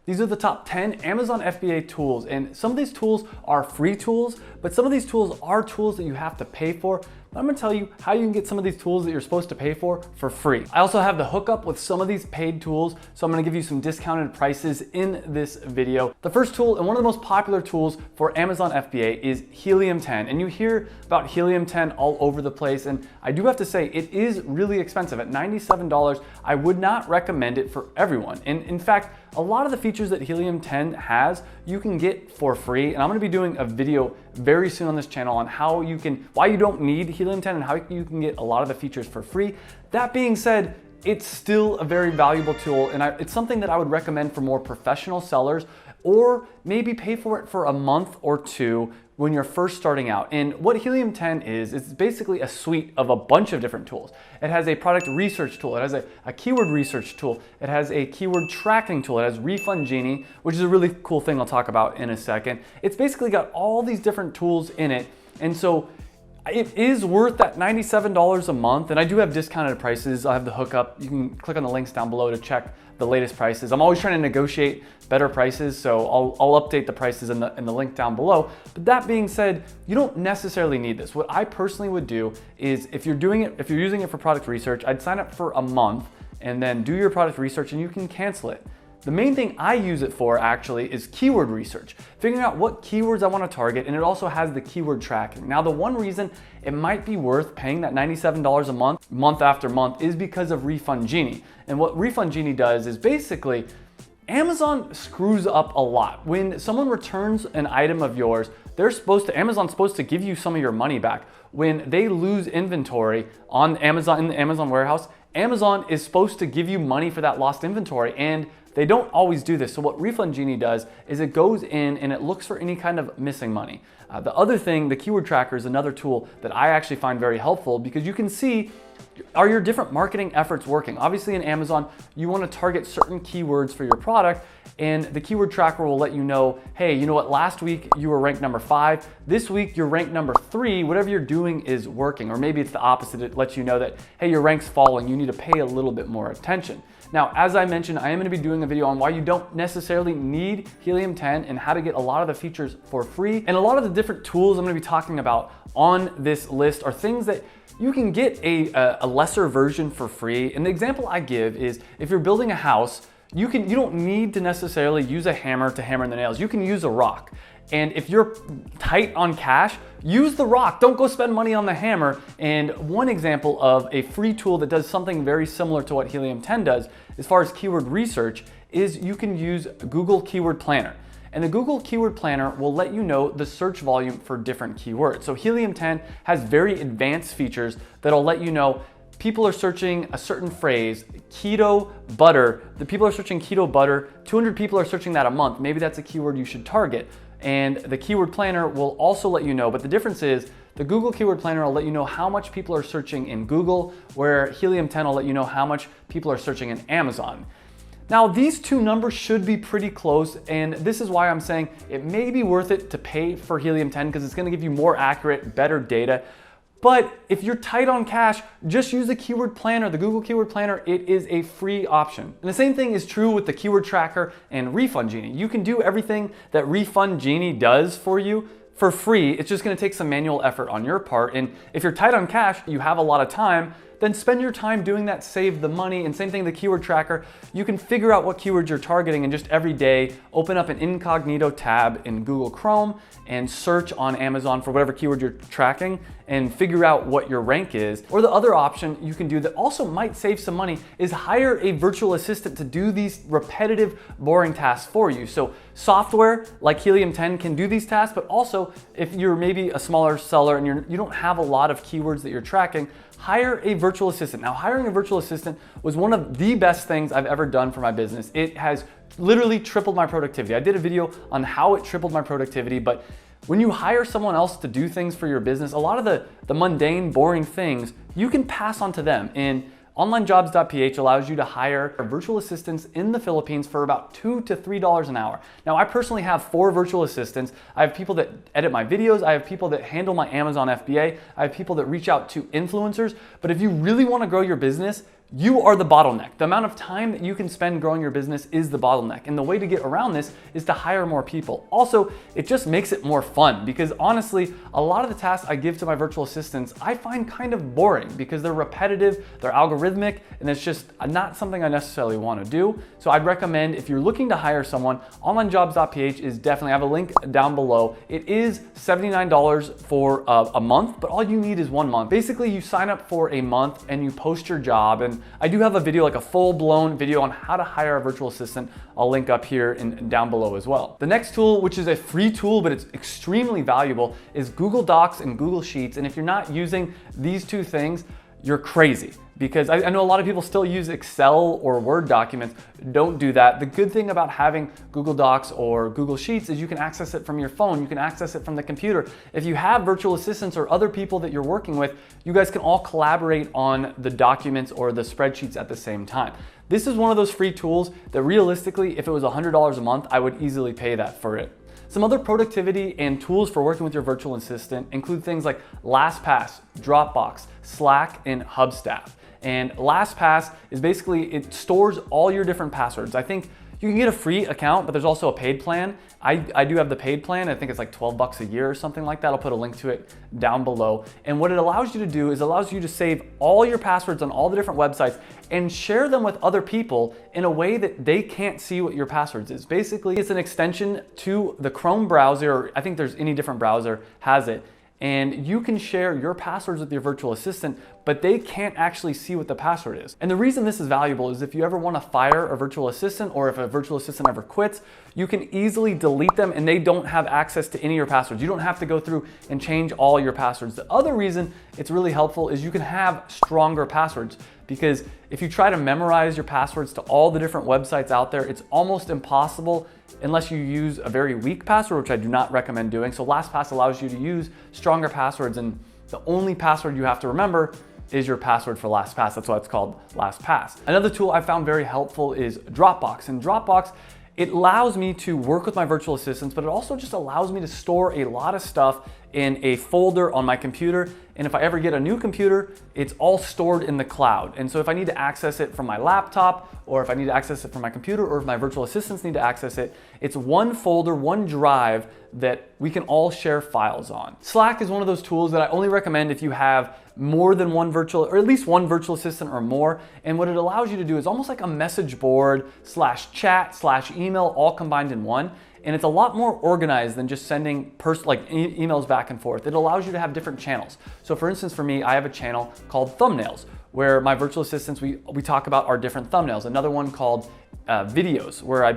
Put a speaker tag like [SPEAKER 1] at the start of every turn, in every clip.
[SPEAKER 1] These are the top 10 Amazon FBA tools, and some of these tools are free tools, but some of these tools are tools that you have to pay for. But I'm gonna tell you how you can get some of these tools that you're supposed to pay for free. I also have the hookup with some of these paid tools, so I'm gonna give you some discounted prices in this video. The first tool, and one of the most popular tools for Amazon FBA, is Helium 10. And you hear about Helium 10 all over the place, and I do have to say, it is really expensive. At $97, I would not recommend it for everyone. And in fact, a lot of the features that Helium 10 has, you can get for free. And I'm gonna be doing a video very soon on this channel on why you don't need Helium 10 and how you can get a lot of the features for free. That being said, it's still a very valuable tool, and it's something that I would recommend for more professional sellers, or maybe pay for it for a month or two when you're first starting out. And what Helium 10 is, it's basically a suite of a bunch of different tools. It has a product research tool, it has a keyword research tool, it has a keyword tracking tool, it has Refund Genie, which is a really cool thing I'll talk about in a second. It's basically got all these different tools in it, and so it is worth that $97 a month, and I do have discounted prices. I have the hookup. You can click on the links down below to check the latest prices. I'm always trying to negotiate better prices, so I'll update the prices in the link down below. But that being said, you don't necessarily need this. What I personally would do is, if you're using it for product research, I'd sign up for a month and then do your product research, and you can cancel it. The main thing I use it for actually is keyword research, figuring out what keywords I want to target, and it also has the keyword tracking. Now, the one reason it might be worth paying that $97 a month after month, is because of Refund Genie. And what Refund Genie does is basically, Amazon screws up a lot. When someone returns an item of yours, Amazon's supposed to give you some of your money back. When they lose inventory on Amazon, in the Amazon warehouse, Amazon is supposed to give you money for that lost inventory, and they don't always do this. So what Refund Genie does is it goes in and it looks for any kind of missing money. The other thing, the keyword tracker, is another tool that I actually find very helpful, because you can see, are your different marketing efforts working? Obviously in Amazon, you want to target certain keywords for your product, and the keyword tracker will let you know, hey, you know what, last week you were ranked number 5, this week you're ranked number 3, whatever you're doing is working. Or maybe it's the opposite, it lets you know that, hey, your rank's falling, you need to pay a little bit more attention. Now, as I mentioned, I am going to be doing a video on why you don't necessarily need Helium 10 and how to get a lot of the features for free. And a lot of the different tools I'm going to be talking about on this list are things that you can get a lesser version for free. And the example I give is, if you're building a house, you don't need to necessarily use a hammer to hammer in the nails. You can use a rock. And if you're tight on cash, use the rock. Don't go spend money on the hammer. And one example of a free tool that does something very similar to what Helium 10 does, as far as keyword research, is you can use Google Keyword Planner. And the Google Keyword Planner will let you know the search volume for different keywords. So Helium 10 has very advanced features that'll let you know, people are searching a certain phrase, keto butter. The people are searching keto butter, 200 people are searching that a month. Maybe that's a keyword you should target. And the Keyword Planner will also let you know, but the difference is, the Google Keyword Planner will let you know how much people are searching in Google, where Helium 10 will let you know how much people are searching in Amazon. Now, these two numbers should be pretty close, and this is why I'm saying it may be worth it to pay for Helium 10, because it's going to give you more accurate, better data. But if you're tight on cash, just use the Keyword Planner, the Google Keyword Planner. It is a free option. And the same thing is true with the Keyword Tracker and Refund Genie. You can do everything that Refund Genie does for you for free. It's just gonna take some manual effort on your part. And if you're tight on cash, you have a lot of time, then spend your time doing that, save the money. And same thing, the Keyword Tracker, you can figure out what keywords you're targeting, and just every day open up an incognito tab in Google Chrome and search on Amazon for whatever keyword you're tracking and figure out what your rank is. Or the other option you can do that also might save some money is hire a virtual assistant to do these repetitive, boring tasks for you. So software like Helium 10 can do these tasks, but also if you're maybe a smaller seller and you don't have a lot of keywords that you're tracking, hire a virtual assistant. Now, hiring a virtual assistant was one of the best things I've ever done for my business. It has literally tripled my productivity. I did a video on how it tripled my productivity, but when you hire someone else to do things for your business, a lot of the mundane, boring things, you can pass on to them. And OnlineJobs.ph allows you to hire virtual assistants in the Philippines for about $2 to $3 an hour. Now, I personally have 4 virtual assistants. I have people that edit my videos. I have people that handle my Amazon FBA. I have people that reach out to influencers. But if you really want to grow your business, you are the bottleneck. The amount of time that you can spend growing your business is the bottleneck. And the way to get around this is to hire more people. Also, it just makes it more fun because honestly, a lot of the tasks I give to my virtual assistants, I find kind of boring because they're repetitive, they're algorithmic, and it's just not something I necessarily want to do. So I'd recommend if you're looking to hire someone, onlinejobs.ph is definitely, I have a link down below. It is $79 for a month, but all you need is 1 month. Basically, you sign up for a month and you post your job. And I do have a video, like a full-blown video on how to hire a virtual assistant. I'll link up here and down below as well. The next tool, which is a free tool, but it's extremely valuable, is Google Docs and Google Sheets. And if you're not using these two things, you're crazy. Because I know a lot of people still use Excel or Word documents. Don't do that. The good thing about having Google Docs or Google Sheets is you can access it from your phone. You can access it from the computer. If you have virtual assistants or other people that you're working with, you guys can all collaborate on the documents or the spreadsheets at the same time. This is one of those free tools that realistically, if it was $100 a month, I would easily pay that for it. Some other productivity and tools for working with your virtual assistant include things like LastPass, Dropbox, Slack, and Hubstaff. And LastPass is basically, it stores all your different passwords. I think you can get a free account, but there's also a paid plan. I do have the paid plan. I think it's like 12 bucks a year or something like that. I'll put a link to it down below. And what it allows you to do is allows you to save all your passwords on all the different websites and share them with other people in a way that they can't see what your passwords is. Basically, it's an extension to the Chrome browser, or I think there's any different browser has it. And you can share your passwords with your virtual assistant, but they can't actually see what the password is. And the reason this is valuable is if you ever want to fire a virtual assistant or if a virtual assistant ever quits, you can easily delete them and they don't have access to any of your passwords. You don't have to go through and change all your passwords. The other reason it's really helpful is you can have stronger passwords, because if you try to memorize your passwords to all the different websites out there, it's almost impossible unless you use a very weak password, which I do not recommend doing. So LastPass allows you to use stronger passwords, and the only password you have to remember is your password for LastPass. That's why it's called LastPass. Another tool I found very helpful is Dropbox. And Dropbox, it allows me to work with my virtual assistants, but it also just allows me to store a lot of stuff in a folder on my computer. And if I ever get a new computer, it's all stored in the cloud. And so if I need to access it from my laptop, or if I need to access it from my computer, or if my virtual assistants need to access it, it's one folder, one drive that we can all share files on. Slack is one of those tools that I only recommend if you have more than one virtual, or at least one virtual assistant or more. And what it allows you to do is almost like a message board / chat / email all combined in one. And it's a lot more organized than just sending emails back and forth. It allows you to have different channels. So for instance, for me, I have a channel called Thumbnails, where my virtual assistants, we talk about our different thumbnails. Another one called videos, where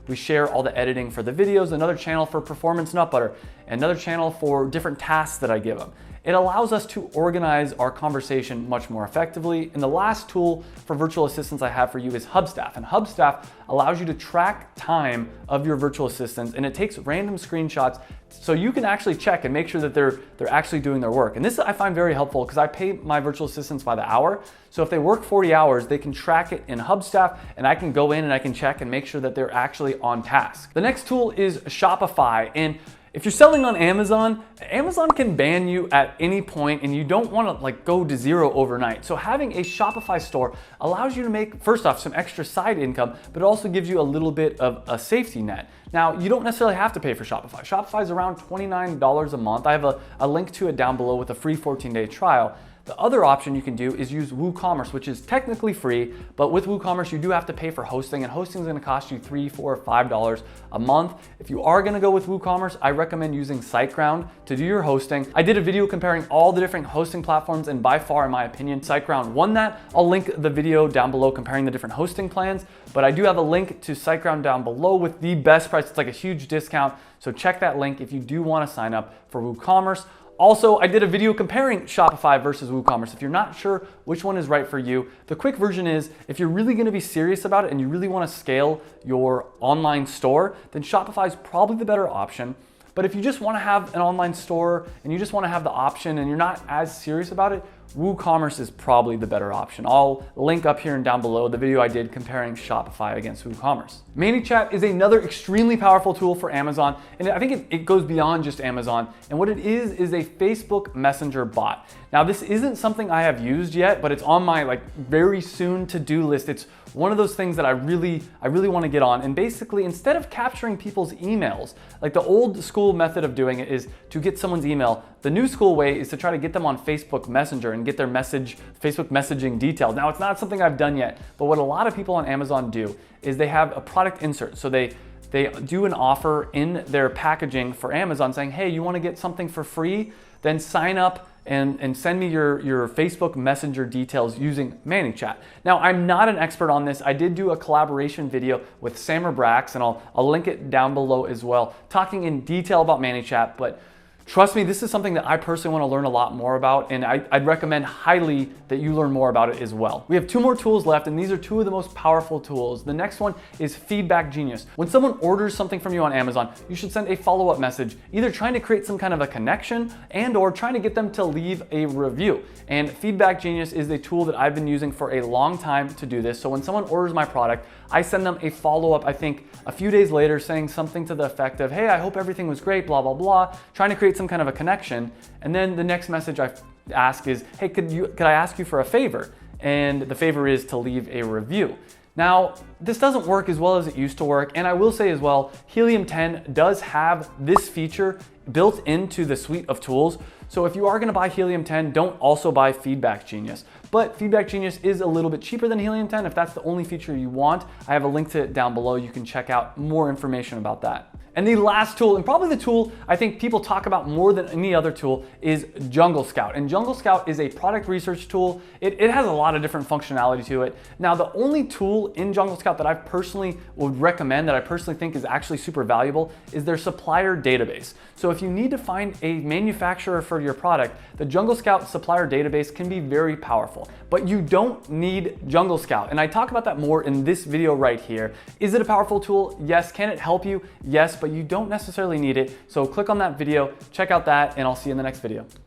[SPEAKER 1] we share all the editing for the videos. Another channel for performance nut butter. Another channel for different tasks that I give them. It allows us to organize our conversation much more effectively. And the last tool for virtual assistants I have for you is Hubstaff. And Hubstaff allows you to track time of your virtual assistants, and it takes random screenshots so you can actually check and make sure that they're actually doing their work. And this I find very helpful because I pay my virtual assistants by the hour. So if they work 40 hours, they can track it in Hubstaff, and I can go in and I can check and make sure that they're actually on task. The next tool is Shopify. And if you're selling on Amazon, Amazon can ban you at any point, and you don't want to go to zero overnight. So having a Shopify store allows you to make, first off, some extra side income, but it also gives you a little bit of a safety net. Now, you don't necessarily have to pay for Shopify. Shopify is around $29 a month. I have a link to it down below with a free 14-day trial. The other option you can do is use WooCommerce, which is technically free, but with WooCommerce, you do have to pay for hosting, and hosting is going to cost you $3, $4, $5 a month. If you are going to go with WooCommerce, I recommend using SiteGround to do your hosting. I did a video comparing all the different hosting platforms, and by far, in my opinion, SiteGround won that. I'll link the video down below comparing the different hosting plans, but I do have a link to SiteGround down below with the best price. It's like a huge discount, so check that link if you do want to sign up for WooCommerce. Also, I did a video comparing Shopify versus WooCommerce. If you're not sure which one is right for you, the quick version is if you're really going to be serious about it and you really want to scale your online store, then Shopify is probably the better option. But if you just want to have an online store and you just want to have the option and you're not as serious about it, WooCommerce is probably the better option. I'll link up here and down below the video I did comparing Shopify against WooCommerce. ManyChat is another extremely powerful tool for Amazon, and I think it goes beyond just Amazon. And what it is a Facebook Messenger bot. Now, this isn't something I have used yet, but it's on my very soon to-do list. It's one of those things that I really want to get on. And basically, instead of capturing people's emails, like the old school method of doing it is to get someone's email, the new school way is to try to get them on Facebook Messenger and get their Facebook messaging details. Now, it's not something I've done yet, but what a lot of people on Amazon do is they have a product insert. So they do an offer in their packaging for Amazon saying, hey, you want to get something for free? Then sign up and send me your Facebook Messenger details using ManyChat. Now, I'm not an expert on this. I did do a collaboration video with Sammer Brax, and I'll link it down below as well, talking in detail about ManyChat, but trust me, this is something that I personally want to learn a lot more about, and I'd recommend highly that you learn more about it as well. We have 2 more tools left, and these are 2 of the most powerful tools. The next one is Feedback Genius. When someone orders something from you on Amazon, you should send a follow-up message, either trying to create some kind of a connection or trying to get them to leave a review. And Feedback Genius is a tool that I've been using for a long time to do this. So when someone orders my product, I send them a follow-up, I think a few days later, saying something to the effect of, hey, I hope everything was great, blah, blah, blah, trying to create some kind of a connection. And then the next message I ask is, hey, could I ask you for a favor? And the favor is to leave a review. Now, this doesn't work as well as it used to work, and I will say as well, Helium 10 does have this feature built into the suite of tools. So if you are gonna buy Helium 10, don't also buy Feedback Genius. But Feedback Genius is a little bit cheaper than Helium 10 if that's the only feature you want. I have a link to it down below. You can check out more information about that. And the last tool, and probably the tool I think people talk about more than any other tool, is Jungle Scout. And Jungle Scout is a product research tool. It has a lot of different functionality to it. Now, the only tool in Jungle Scout that I personally would recommend, that I personally think is actually super valuable, is their supplier database. So if you need to find a manufacturer for your product, the Jungle Scout supplier database can be very powerful. But you don't need Jungle Scout. And I talk about that more in this video right here. Is it a powerful tool? Yes. Can it help you? Yes, but you don't necessarily need it. So click on that video, check out that, and I'll see you in the next video.